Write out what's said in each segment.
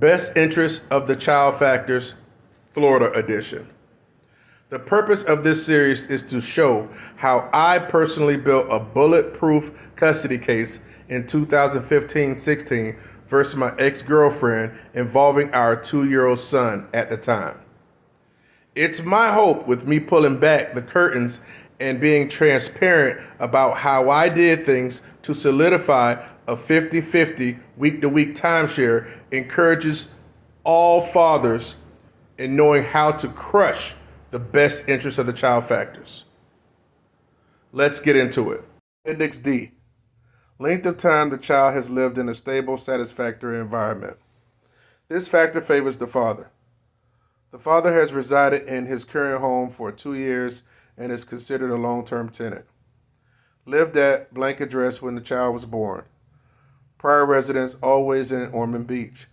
Best Interest of the Child Factors, Florida Edition. The purpose of this series is to show how I personally built a bulletproof custody case in 2015-16 versus my ex-girlfriend involving our 2-year-old son at the time. It's my hope with me pulling back the curtains and being transparent about how I did things to solidify a 50-50 week-to-week timeshare encourages all fathers in knowing how to crush the best interest of the child factors. Let's get into it. Appendix D. Length of time the child has lived in a stable, satisfactory environment. This factor favors the father. The father has resided in his current home for 2 years and is considered a long-term tenant. Lived at blank address when the child was born. Prior residence always in Ormond Beach.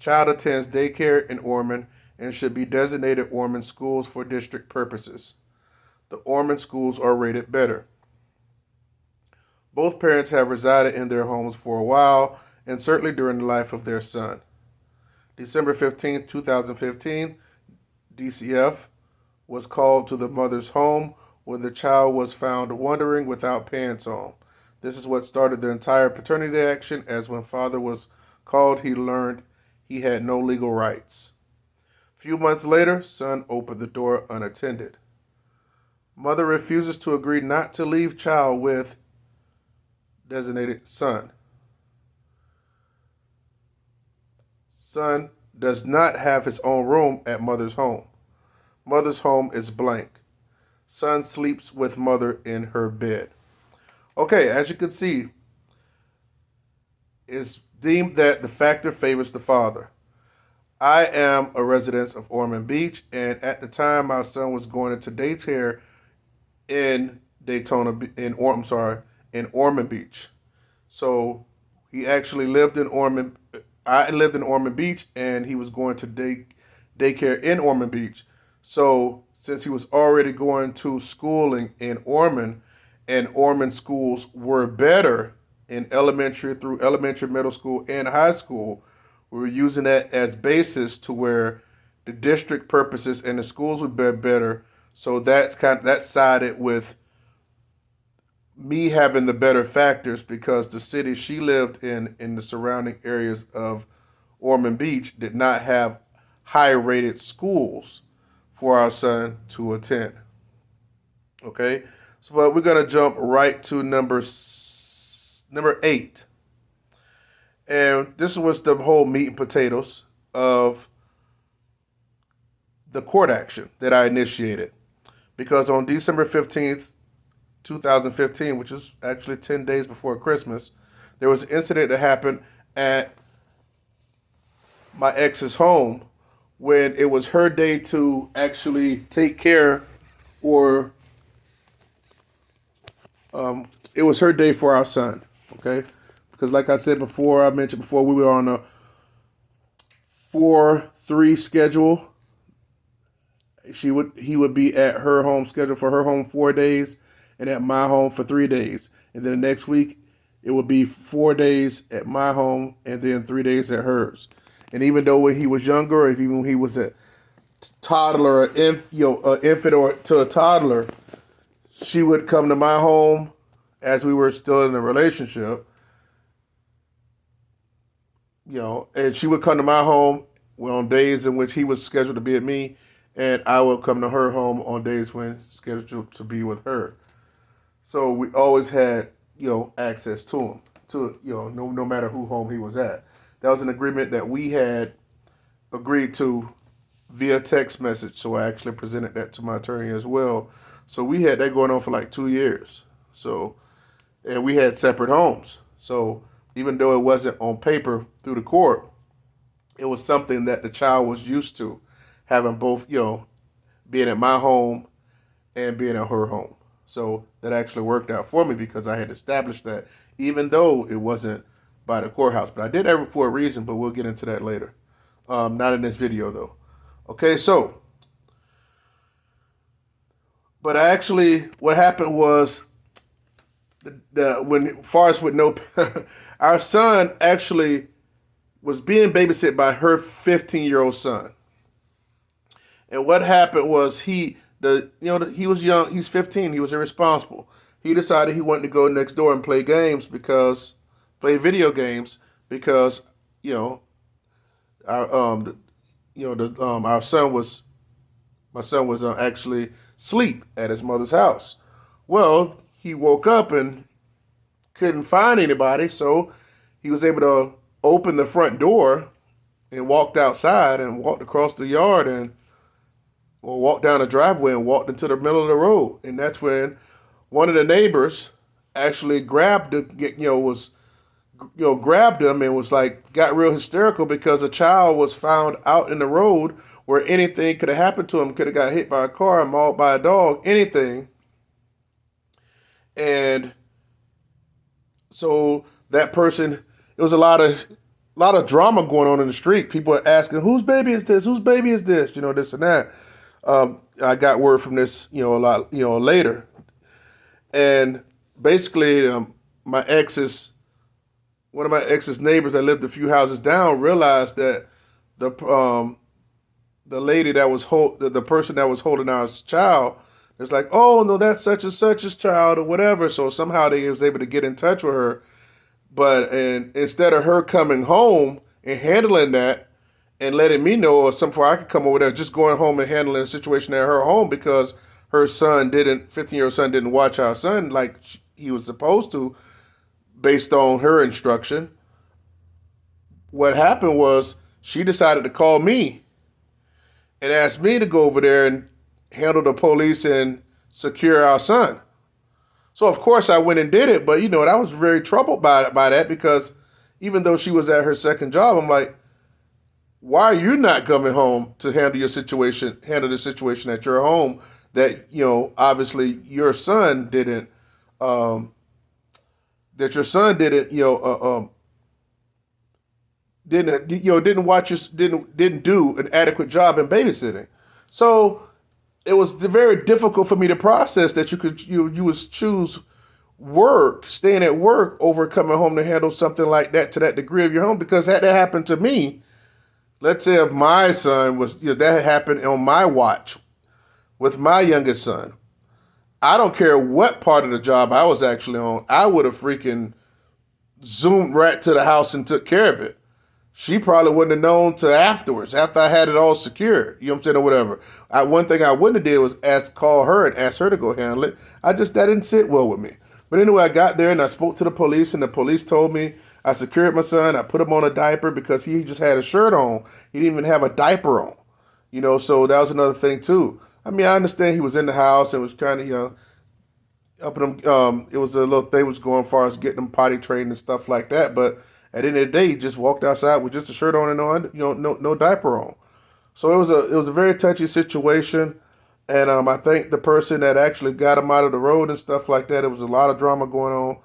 Child attends daycare in Ormond and should be designated Ormond schools for district purposes. The Ormond schools are rated better. Both parents have resided in their homes for a while and certainly during the life of their son. December 15, 2015, DCF was called to the mother's home when the child was found wandering without pants on. This is what started the entire paternity action, as when father was called, he learned he had no legal rights. A few months later, son opened the door unattended. Mother refuses to agree not to leave child with designated son. Son does not have his own room at mother's home. Mother's home is blank. Son sleeps with mother in her bed. Okay, as you can see, it's deemed that the factor favors the father. I am a resident of Ormond Beach, and at the time my son was going into daycare in Ormond Beach. So he actually lived in Ormond. I lived in Ormond Beach, and he was going to daycare in Ormond Beach. So since he was already going to schooling in Ormond, and Ormond schools were better in elementary, middle school, and high school, we were using that as basis to where the district purposes and the schools would be better. So that sided with me having the better factors, because the city she lived in the surrounding areas of Ormond Beach did not have high-rated schools for our son to attend. Okay, so but we're gonna jump right to number 8, and this was the whole meat and potatoes of the court action that I initiated, because on December 15th, 2015, which was actually 10 days before Christmas, there was an incident that happened at my ex's home when it was her day to actually take care, or it was her day for our son, okay? Because like I said before, I mentioned before, we were on a 4-3 schedule. He would be at her home schedule for her home 4 days, and at my home for 3 days. And then the next week, it would be 4 days at my home and then 3 days at hers. And even though when he was younger, or even when he was a toddler, infant or to a toddler, she would come to my home as we were still in a relationship, and she would come to my home on days in which he was scheduled to be at me, and I would come to her home on days when scheduled to be with her. So we always had, access to him, no matter who home he was at. That was an agreement that we had agreed to via text message. So I actually presented that to my attorney as well. So we had that going on for like 2 years. So, and we had separate homes. So even though it wasn't on paper through the court, it was something that the child was used to, having both, being at my home and being at her home. So that actually worked out for me, because I had established that, even though it wasn't by the courthouse. But I did it for a reason, but we'll get into that later. Not in this video, though. Okay, so, but what happened was, when far as with no, our son actually was being babysit by her 15-year-old son. And what happened was he was young. He's 15. He was irresponsible. He decided he wanted to go next door and play video games because you know our our son was my son was actually asleep at his mother's house. Well, he woke up and couldn't find anybody, so he was able to open the front door and walked outside and walked across the yard or walked down the driveway and walked into the middle of the road. And that's when one of the neighbors actually grabbed him and was like, got real hysterical because a child was found out in the road where anything could have happened to him. Could have got hit by a car, mauled by a dog, anything. And so that person, it was a lot of drama going on in the street. People are asking, whose baby is this? Whose baby is this? This and that. I got word from this, a lot, later. And basically, one of my ex's neighbors that lived a few houses down realized that the lady that was the person that was holding our child is like, oh no, that's such and such's child or whatever. So somehow they was able to get in touch with her, and instead of her coming home and handling that and letting me know or something, I could come over there, just going home and handling the situation at her home because her 15-year-old son didn't watch our son like he was supposed to, based on her instruction. What happened was she decided to call me and asked me to go over there and handle the police and secure our son. So of course I went and did it, but I was very troubled by that because even though she was at her second job, I'm like, why are you not coming home to handle the situation at your home that, obviously your son didn't, didn't do an adequate job in babysitting. So it was very difficult for me to process that you would choose staying at work over coming home to handle something like that to that degree of your home, because had that happened to me, let's say if my son was, that happened on my watch with my youngest son, I don't care what part of the job I was actually on, I would have freaking zoomed right to the house and took care of it. She probably wouldn't have known till afterwards, after I had it all secured, you know what I'm saying, or whatever. One thing I wouldn't have did was call her and ask her to go handle it. That didn't sit well with me. But anyway, I got there and I spoke to the police, and the police told me I secured my son. I put him on a diaper because he just had a shirt on. He didn't even have a diaper on, so that was another thing too. I mean, I understand he was in the house and was kind of, up in him. It was a little thing was going as far as getting him potty trained and stuff like that. But at the end of the day, he just walked outside with just a shirt on and no diaper on. So it was a very touchy situation. And I think the person that actually got him out of the road and stuff like that, it was a lot of drama going on.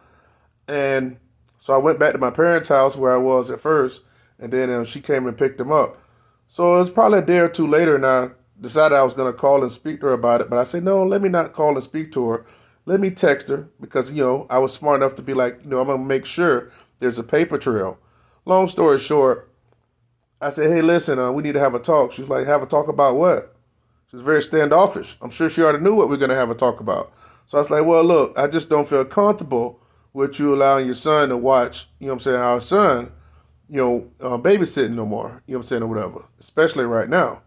And so I went back to my parents' house where I was at first, and then she came and picked him up. So it was probably a day or two later, and I decided I was going to call and speak to her about it. But I said, no, let me not call and speak to her. Let me text her because, I was smart enough to be like, I'm going to make sure there's a paper trail. Long story short, I said, hey, listen, we need to have a talk. She's like, have a talk about what? She's very standoffish. I'm sure she already knew what we're going to have a talk about. So I was like, well, look, I just don't feel comfortable with you allowing your son to watch, our son, babysitting no more, or whatever, especially right now.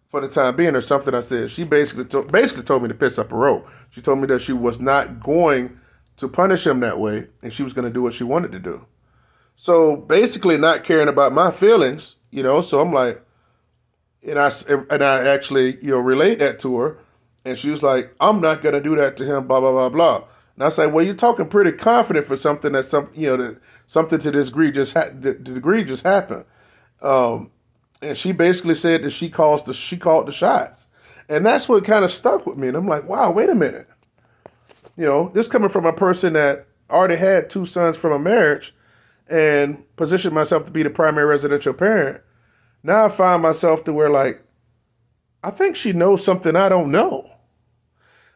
For the time being, or something I said. She basically told me to piss up a rope. She told me that she was not going to punish him that way, and she was going to do what she wanted to do. So basically, not caring about my feelings, So I'm like, and I actually relayed that to her, and she was like, I'm not going to do that to him, blah blah blah blah. And I was like, well, you're talking pretty confident for something that something to this degree just happened. And she basically said that she called the shots. And that's what kind of stuck with me. And I'm like, wow, wait a minute. This coming from a person that already had 2 sons from a marriage and positioned myself to be the primary residential parent. Now I find myself to where, like, I think she knows something I don't know.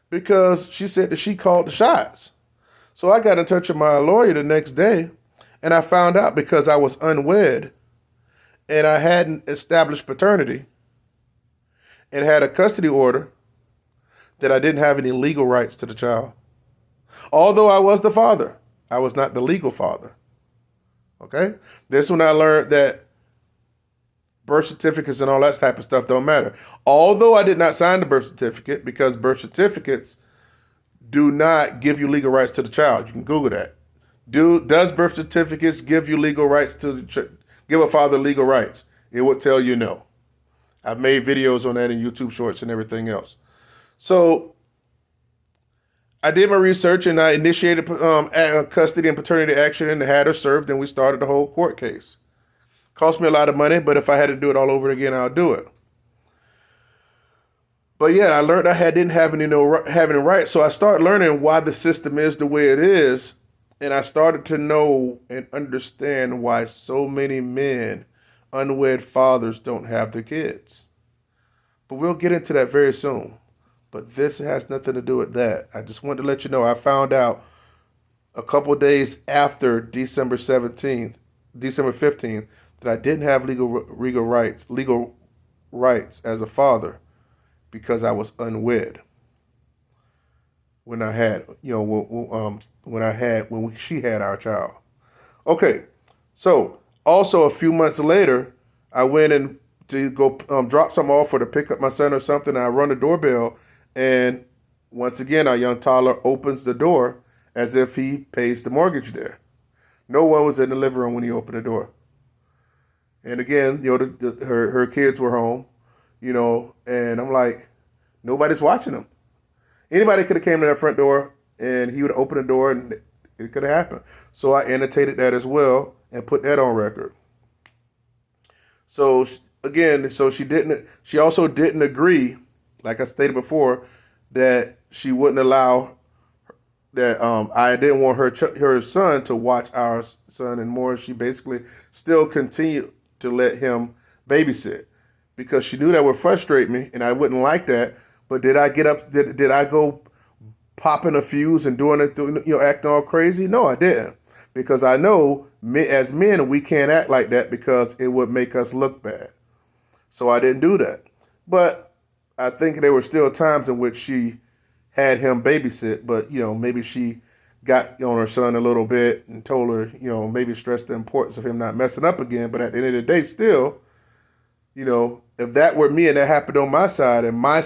Because she said that she called the shots. So I got in touch with my lawyer the next day, and I found out because I was unwed and I hadn't established paternity and had a custody order, that I didn't have any legal rights to the child. Although I was the father, I was not the legal father. Okay? This when I learned that birth certificates and all that type of stuff don't matter. Although I did not sign the birth certificate, because birth certificates do not give you legal rights to the child. You can Google that. Does birth certificates give you legal rights give a father legal rights? It would tell you no. I've made videos on that in YouTube shorts and everything else. So I did my research and I initiated custody and paternity action and had her served, and we started the whole court case. Cost me a lot of money, but if I had to do it all over again, I'll do it. But yeah, I learned I didn't have any rights, so I started learning why the system is the way it is, and I started to know and understand why so many men, unwed fathers, don't have their kids. But we'll get into that very soon. But this has nothing to do with that. I just wanted to let you know I found out a couple of days after December 15th, that I didn't have legal rights as a father because I was unwed when I had, when she had our child. Okay, so also a few months later, I went and to go drop something off or to pick up my son or something. And I run the doorbell, and once again, our young toddler opens the door as if he pays the mortgage there. No one was in the living room when he opened the door. And again, her kids were home, and I'm like, nobody's watching them. Anybody could have came to that front door, and he would open the door, and it could have happened. So I annotated that as well and put that on record. So again, she also didn't agree, like I stated before, that she wouldn't allow that I didn't want her son to watch our son and more. She basically still continued to let him babysit because she knew that would frustrate me and I wouldn't like that. But did I get up? Did I go popping a fuse and doing it, acting all crazy? No, I didn't, because I know as men we can't act like that because it would make us look bad. So I didn't do that. But I think there were still times in which she had him babysit, but maybe she got on her son a little bit and told her, maybe stressed the importance of him not messing up again. But at the end of the day, still, if that were me and that happened on my side, and my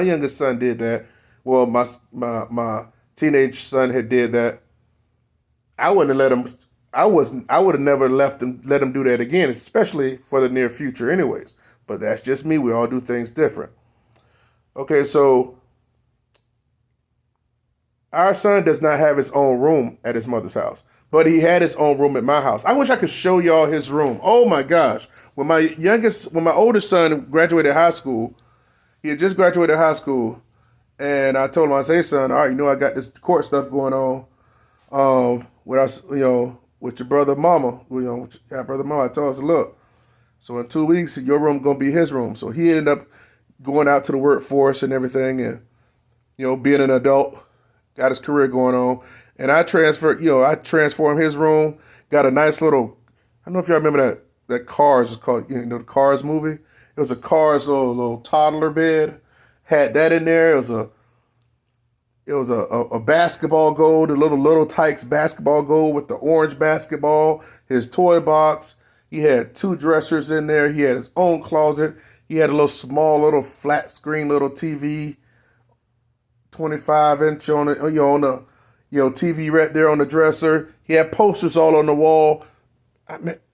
youngest son did that, well, my teenage son had did that, I wouldn't have let him. I would have never let him do that again, especially for the near future, anyways. But that's just me. We all do things different. Okay, so our son does not have his own room at his mother's house, but he had his own room at my house. I wish I could show y'all his room. Oh my gosh. When my oldest son graduated high school, he had just graduated high school, and I told him, I say, son, all right, I got this court stuff going on, with your brother mama, I told him, look, so in 2 weeks, your room going to be his room. So he ended up going out to the workforce and everything, and, being an adult, got his career going on. And I transformed his room, got a nice little, I don't know if y'all remember that Cars is called, the Cars movie. It was a Cars little toddler bed. Had that in there. It was a basketball goal, the little Tykes basketball goal with the orange basketball, his toy box. He had 2 dressers in there. He had his own closet. He had a little flat screen little TV, 25-inch on it, on the TV right there on the dresser. He had posters all on the wall.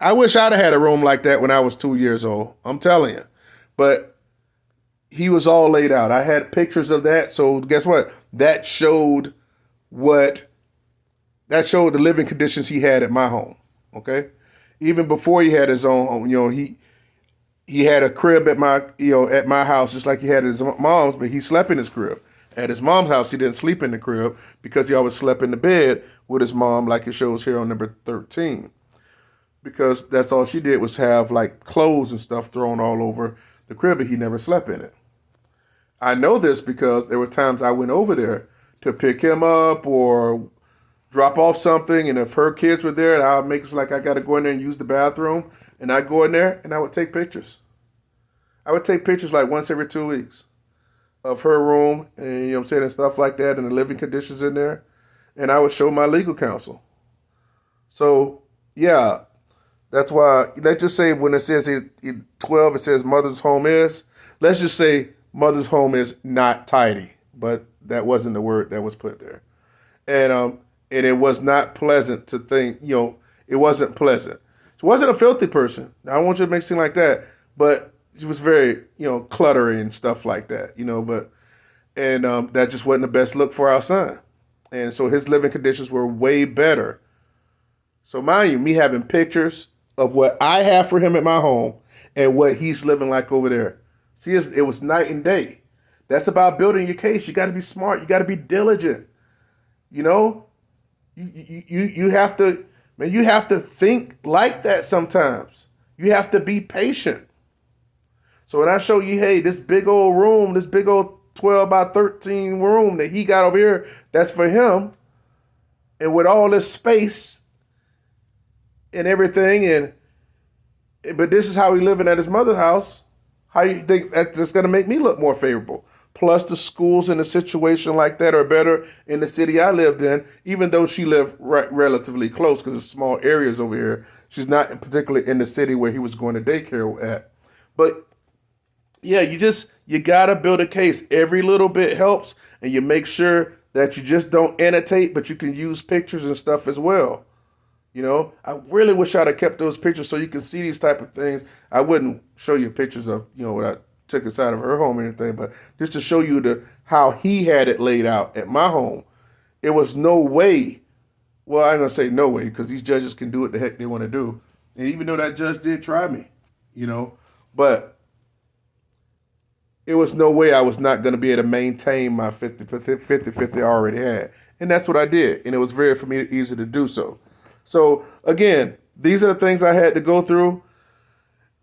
I wish I'd have had a room like that when I was 2 years old. I'm telling you. But he was all laid out. I had pictures of that. So guess what? That showed the living conditions he had at my home. Okay? Even before he had his own home, he had a crib at my house, just like he had at his mom's, but he slept in his crib. At his mom's house, he didn't sleep in the crib because he always slept in the bed with his mom, like it shows here on number 13. Because that's all she did was have like clothes and stuff thrown all over the crib, but he never slept in it. I know this because there were times I went over there to pick him up or drop off something, and if her kids were there, I'll make it like I got to go in there and use the bathroom, And I'd go in there and I would take pictures. I would take pictures like once every 2 weeks of her room and, you know what I'm saying, and stuff like that, and the living conditions in there. And I would show my legal counsel. So, yeah, that's why, let's just say when it says in 12, it says mother's home is, let's just say mother's home is not tidy, but that wasn't the word that was put there. And it was not pleasant to think, you know, it wasn't pleasant. She wasn't a filthy person. I don't want you to make it seem like that, but she was very, you know, cluttery and stuff like that, you know, and that just wasn't the best look for our son. And so his living conditions were way better. So mind you, me having pictures of what I have for him at my home and what he's living like over there. See, it was night and day. That's about building your case. You got to be smart. You got to be diligent. You know, you have to, man, you have to think like that sometimes. You have to be patient. So when I show you, hey, this big old room, this big old 12 by 13 room that he got over here, that's for him. And with all this space and everything, but this is how he living at his mother's house. How do you think that's going to make me look more favorable? Plus the schools in a situation like that are better in the city I lived in, even though she lived relatively close because there's small areas over here. She's not particularly in the city where he was going to daycare at. But yeah, you got to build a case. Every little bit helps, and you make sure that you just don't annotate, but you can use pictures and stuff as well. You know, I really wish I'd have kept those pictures so you can see these type of things. I wouldn't show you pictures of, you know, what I took inside of her home or anything, but just to show you how he had it laid out at my home. It was no way. Well, I'm going to say no way because these judges can do what the heck they want to do. And even though that judge did try me, you know, but it was no way I was not going to be able to maintain my 50-50 I already had. And that's what I did. And it was very easy to do so. So again, these are the things I had to go through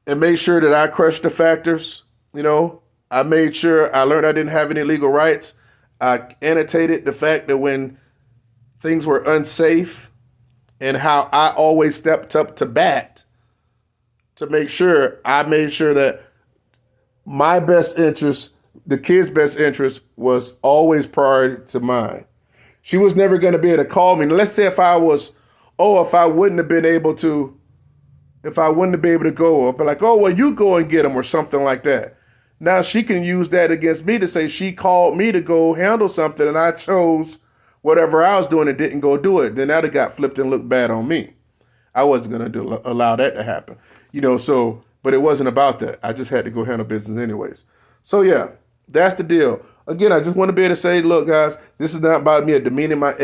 and make sure that I crushed the factors. You know, I made sure I learned I didn't have any legal rights. I annotated the fact that when things were unsafe and how I always stepped up to bat to make sure I made sure that my best interest, the kid's best interest, was always priority to mine. She was never going to be able to call me. Let's say if I wouldn't have been able to go, I'd be like, oh, well, you go and get him or something like that. Now she can use that against me to say she called me to go handle something and I chose whatever I was doing and didn't go do it. Then that would got flipped and looked bad on me. I wasn't going to allow that to happen. You know, so, but it wasn't about that. I just had to go handle business anyways. So yeah, that's the deal. Again, I just want to be able to say, look, guys, this is not about me demeaning my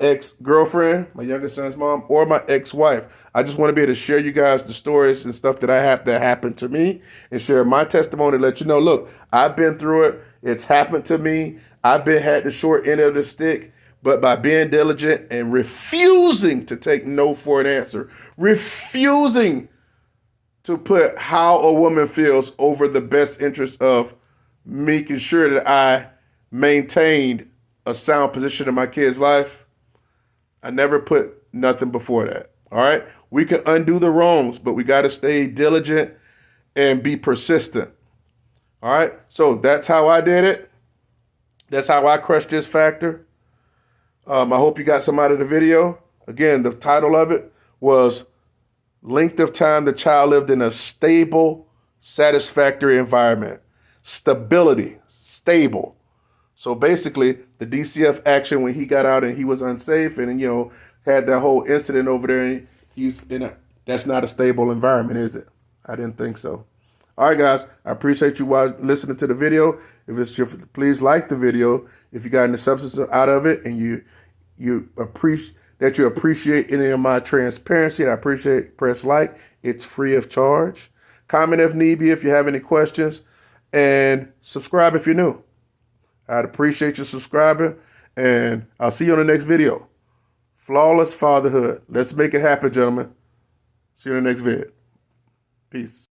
ex-girlfriend, my youngest son's mom, or my ex-wife. I just want to be able to share you guys the stories and stuff that that happened to me and share my testimony, let you know, look, I've been through it. It's happened to me. I've had the short end of the stick, but by being diligent and refusing to take no for an answer, refusing to put how a woman feels over the best interest of making sure that I maintained a sound position in my kid's life, I never put nothing before that. All right. We can undo the wrongs, but we got to stay diligent and be persistent. All right. So that's how I did it. That's how I crushed this factor. I hope you got some out of the video. Again, the title of it was Length of Time the Child Lived in a Stable, Satisfactory Environment. Stability, stable. So basically, the DCF action when he got out and he was unsafe and, you know, had that whole incident over there, and that's not a stable environment, is it? I didn't think so. All right, guys, I appreciate you listening to the video. If it's please like the video if you got any substance out of it and you appreciate any of my transparency. And I appreciate press like. It's free of charge. Comment if need be if you have any questions, and subscribe if you're new. I'd appreciate you subscribing, and I'll see you on the next video. Flawless fatherhood. Let's make it happen, gentlemen. See you in the next vid. Peace.